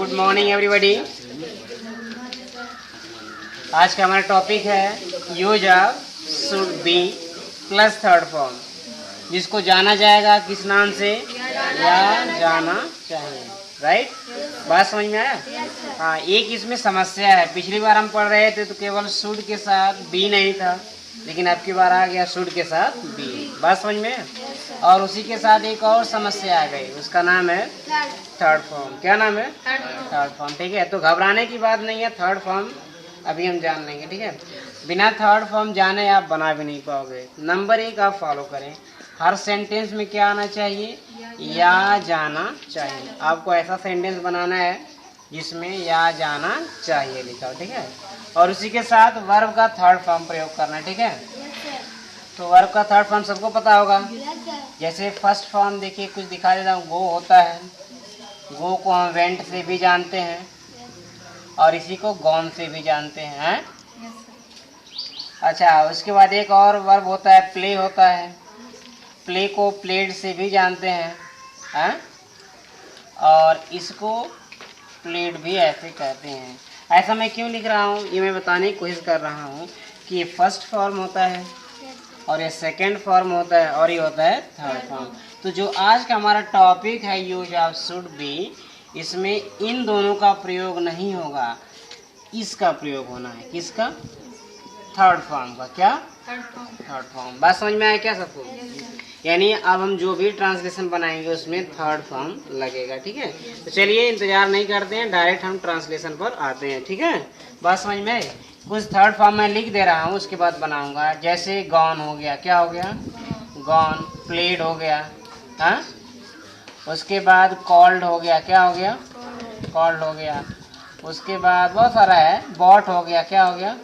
Good morning everybody. आज का हमारा टॉपिक है use of should be plus third form, जिसको जाना जाएगा किस नाम से? या जाना चाहिए। राइट? बात समझ में आया? हाँ, एक इसमें समस्या है। पिछली बार हम पढ़ रहे थे तो केवल शुड के साथ बी नहीं था, लेकिन अब की बार आ गया शुड के साथ बी। बात समझ में? और उसी के साथ एक और समस्या आ गई, उसका नाम है थर्ड फॉर्म। क्या नाम है? Third form. ठीक है, तो घबराने की बात नहीं है, थर्ड फॉर्म अभी हम जान लेंगे। ठीक है, बिना थर्ड फॉर्म जाने आप बना भी नहीं पाओगे। नंबर 1 आप फॉलो करें, हर सेंटेंस में क्या आना चाहिए? या जाना चाहिए। आपको ऐसा सेंटेंस बनाना है जिसमें या जाना चाहिए लिखा हो। ठीक है, और उसी के साथ वर्ब का थर्ड फॉर्म प्रयोग करना है। ठीक है, तो वर्ब का थर्ड फॉर्म सबको पता होगा। जैसे फर्स्ट फॉर्म देखिए, कुछ दिखा देता हूँ। गो होता है, गो को हम वेंट से भी जानते हैं और इसी को गॉन से भी जानते हैं। अच्छा, उसके बाद एक और वर्ब होता है, प्ले होता है। प्ले को प्लेड से भी जानते हैं, और इसको प्लेड भी ऐसे कहते हैं। ऐसा मैं क्यों लिख रहा हूँ, ये मैं बताने की कोशिश कर रहा हूँ कि ये फर्स्ट फॉर्म होता है और ये सेकंड फॉर्म होता है और ये होता है थर्ड फॉर्म। तो जो आज का हमारा टॉपिक है यूज ऑफ शुड बी, इसमें इन दोनों का प्रयोग नहीं होगा, इसका प्रयोग होना है। किसका? थर्ड फॉर्म का। क्या? Third form. बात समझ में आया क्या सबको? यानी अब हम जो भी ट्रांसलेशन बनाएंगे उसमें थर्ड फॉर्म लगेगा। ठीक है, तो चलिए इंतजार नहीं करते हैं, डायरेक्ट हम ट्रांसलेशन पर आते हैं। ठीक है, बात समझ में आई? कुछ थर्ड फॉर्म मैं लिख दे रहा हूँ, उसके बाद बनाऊंगा। जैसे गॉन हो गया, क्या हो गया? गॉन। प्लेड हो गया, हाँ। उसके बाद कॉल्ड हो गया, क्या हो गया? कॉल्ड हो गया। उसके बाद बहुत सारा है, बॉट हो गया, क्या हो गया?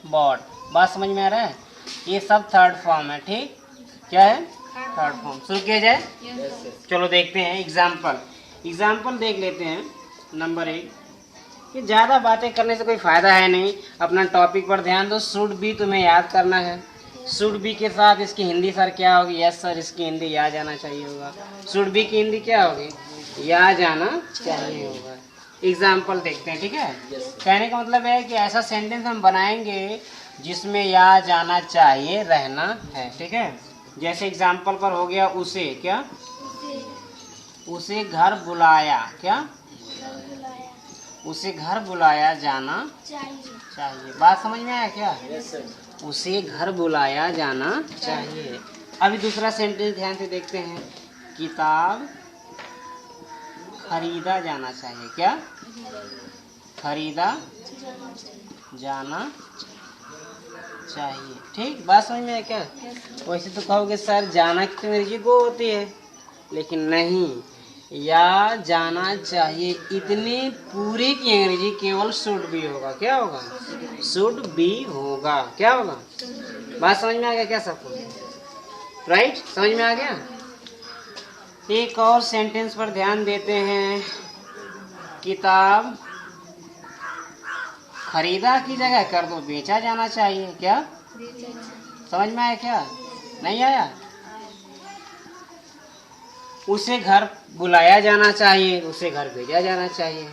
बॉट। बात समझ में आ रहा है? ये सब थर्ड फॉर्म है। ठीक, क्या है? Third form. शुरू किया जाए? चलो देखते हैं एग्जाम्पल देख लेते हैं। नंबर 1, कि ज़्यादा बातें करने से कोई फ़ायदा है नहीं, अपना टॉपिक पर ध्यान दो। शुड बी तुम्हें याद करना है। शुड बी के साथ इसकी हिंदी सर क्या होगी? यस सर, इसकी हिंदी या जाना चाहिए होगा। शुड बी की हिंदी क्या होगी? या जाना चाहिए होगा। एग्जाम्पल देखते हैं। ठीक है, कहने का मतलब है कि ऐसा सेंटेंस हम बनाएंगे जिसमें या जाना चाहिए रहना है। ठीक है, जैसे एग्जाम्पल पर हो गया उसे, क्या? उसे घर बुलाया, क्या? उसे घर बुलाया जाना चाहिए। बात समझ में आया क्या? उसे घर बुलाया जाना चाहिए। अभी दूसरा सेंटेंस ध्यान से देखते हैं, किताब खरीदा जाना चाहिए। क्या? खरीदा जाना चाहिए। ठीक, बात समझ में आया क्या? वैसे तो कहोगे सर जाना की तो अंग्रेजी गो होती है, लेकिन नहीं, या जाना चाहिए इतनी पूरी की अंग्रेजी केवल शुड बी होगा। क्या होगा? शुड बी होगा। क्या होगा? बात समझ में आ गया क्या सबको? राइट, समझ में आ गया? एक और सेंटेंस पर ध्यान देते हैं, किताब खरीदा की जगह कर दो बेचा जाना चाहिए। क्या? समझ में आया क्या? नहीं आया? उसे घर बुलाया जाना चाहिए, उसे घर भेजा जाना चाहिए।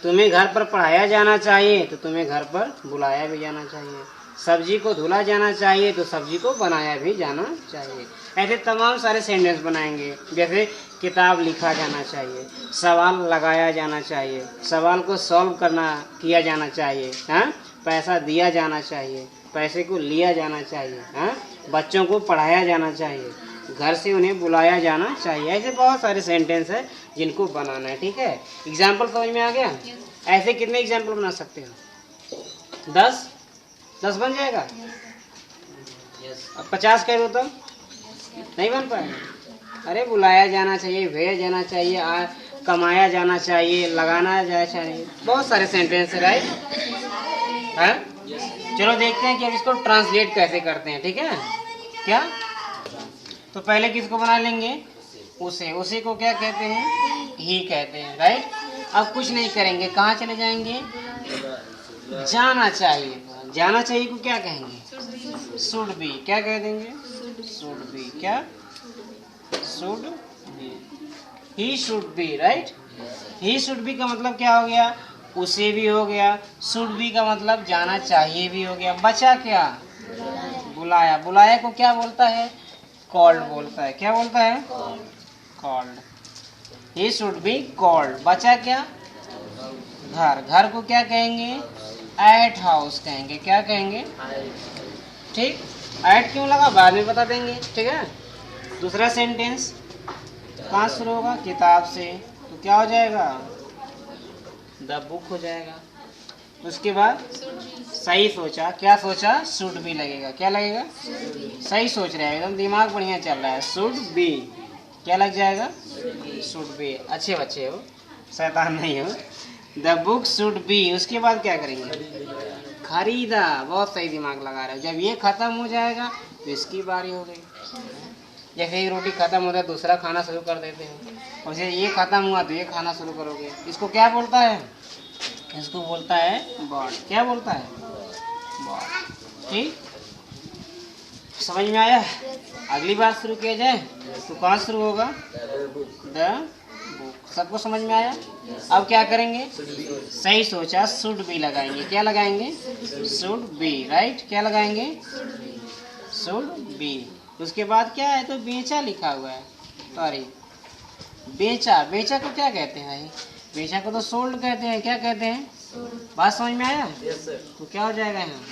तुम्हें घर पर पढ़ाया जाना चाहिए तो तुम्हें घर पर बुलाया भी जाना चाहिए। सब्जी को धुला जाना चाहिए तो सब्जी को बनाया भी जाना चाहिए। ऐसे तमाम सारे सेंटेंस बनाएंगे। जैसे किताब लिखा जाना चाहिए, सवाल लगाया जाना चाहिए, सवाल को सॉल्व किया जाना चाहिए, हाँ। पैसा दिया जाना चाहिए, पैसे को लिया जाना चाहिए, हाँ। बच्चों को पढ़ाया जाना चाहिए, घर से उन्हें बुलाया जाना चाहिए। ऐसे बहुत सारे सेंटेंस है जिनको बनाना है। ठीक है, एग्जाम्पल समझ में आ गया? ऐसे कितने एग्जाम्पल बना सकते हो? 10 बन जाएगा। अब 50 कह दो तो नहीं बन पाएगा। अरे बुलाया जाना चाहिए, भेजा जाना चाहिए, कमाया जाना चाहिए, लगाना जाना चाहिए, बहुत सारे सेंटेंस है। राइट, हाँ। चलो देखते हैं कि अब इसको ट्रांसलेट कैसे करते हैं। ठीक है, क्या? तो पहले किसको बना लेंगे? उसे को क्या कहते हैं? ही कहते हैं। राइट, अब कुछ नहीं करेंगे, कहाँ चले जाएंगे? जाना चाहिए। जाना चाहिए को क्या कहेंगे? Should be. क्या कह देंगे? Should be. क्या? Should be. He should be. Right, he should be का मतलब क्या हो गया, उसे भी हो गया। शुड बी का मतलब जाना चाहिए भी हो गया। बचा क्या, बुलाया। बुलाया को क्या बोलता है, कॉल्ड बोलता है। क्या बोलता है, called. He should be called. बचा क्या, घर। घर को क्या कहेंगे, एट हाउस कहेंगे। क्या कहेंगे, ठीक। एट क्यों लगा बाद में बता देंगे, ठीक है। दूसरा सेंटेंस कहाँ शुरू होगा, किताब से, तो क्या हो जाएगा, द बुक हो जाएगा। उसके बाद सही सोचा। क्या सोचा, शुड बी लगेगा। क्या लगेगा, सही सोच रहे हैं, एकदम दिमाग बढ़िया चल रहा है। शुड बी क्या लग जाएगा, शुड बी। अच्छे बच्चे हो, शैतान नहीं हो। The book should be. उसके बाद क्या करेंगे, खरीदा। बहुत सही दिमाग लगा रहे हो। जब ये खत्म हो जाएगा तो इसकी बारी हो गई। जैसे एक रोटी खत्म होता है दूसरा खाना शुरू कर देते हो, और जैसे ये खत्म हुआ तो ये खाना शुरू करोगे। इसको क्या बोलता है, इसको बोलता है बॉड। क्या बोलता है, बॉड। ठीक, समझ में आया। अगली बार शुरू किया जाए तो कहाँ शुरू होगा, द बुक। सबको समझ में आया। अब क्या करेंगे, सही सोचा, शुड बी लगाएंगे। क्या लगाएंगे, शुड बी, राइट। क्या लगाएंगे, शुड बी। उसके बाद क्या है, तो बेचा लिखा हुआ है, सॉरी बेचा। बेचा को क्या कहते हैं भाई, बेचा को तो सोल्ड कहते हैं। क्या कहते हैं, बात समझ में आया। तो क्या हो जाएगा यहाँ,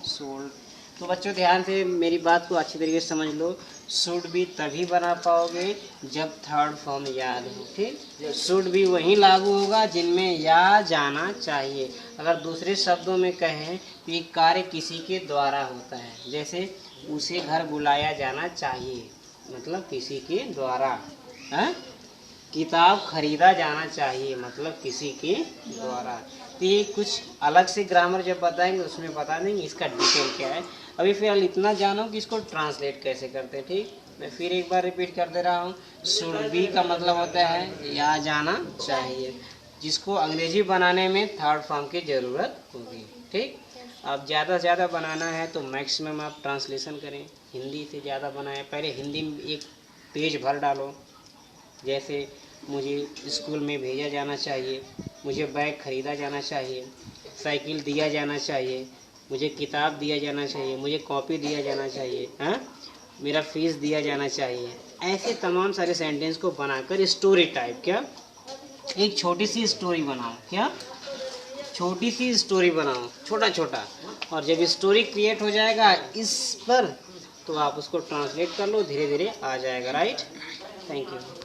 सोल्ड। तो बच्चों ध्यान से मेरी बात को अच्छी तरीके से समझ लो। शुड भी तभी बना पाओगे जब थर्ड फॉर्म याद हो, ठीक। शुड भी वहीं लागू होगा जिनमें या जाना चाहिए। अगर दूसरे शब्दों में कहें तो ये कार्य किसी के द्वारा होता है। जैसे उसे घर बुलाया जाना चाहिए, मतलब किसी के द्वारा। है, किताब खरीदा जाना चाहिए, मतलब किसी के द्वारा। तो ये कुछ अलग से ग्रामर जब बताएंगे उसमें बता देंगे इसका डिटेल क्या है। अभी फिलहाल इतना जानो कि इसको ट्रांसलेट कैसे करते हैं, ठीक। मैं फिर एक बार रिपीट कर दे रहा हूँ। शुड बी का मतलब होता है या जाना चाहिए, जिसको अंग्रेजी बनाने में थर्ड फॉर्म की ज़रूरत होगी, ठीक। अब ज़्यादा से ज़्यादा बनाना है तो मैक्सिमम आप ट्रांसलेशन करें। हिंदी से ज़्यादा बनाएं, पहले हिंदी में एक पेज भर डालो। जैसे मुझे स्कूल में भेजा जाना चाहिए, मुझे बैग खरीदा जाना चाहिए, साइकिल दिया जाना चाहिए, मुझे किताब दिया जाना चाहिए, मुझे कॉपी दिया जाना चाहिए, हाँ, मेरा फीस दिया जाना चाहिए। ऐसे तमाम सारे सेंटेंस को बनाकर स्टोरी टाइप, क्या एक छोटी सी स्टोरी बनाओ। क्या, छोटी सी स्टोरी बनाओ, छोटा छोटा। और जब स्टोरी क्रिएट हो जाएगा इस पर, तो आप उसको ट्रांसलेट कर लो, धीरे धीरे आ जाएगा, राइट। Thank you.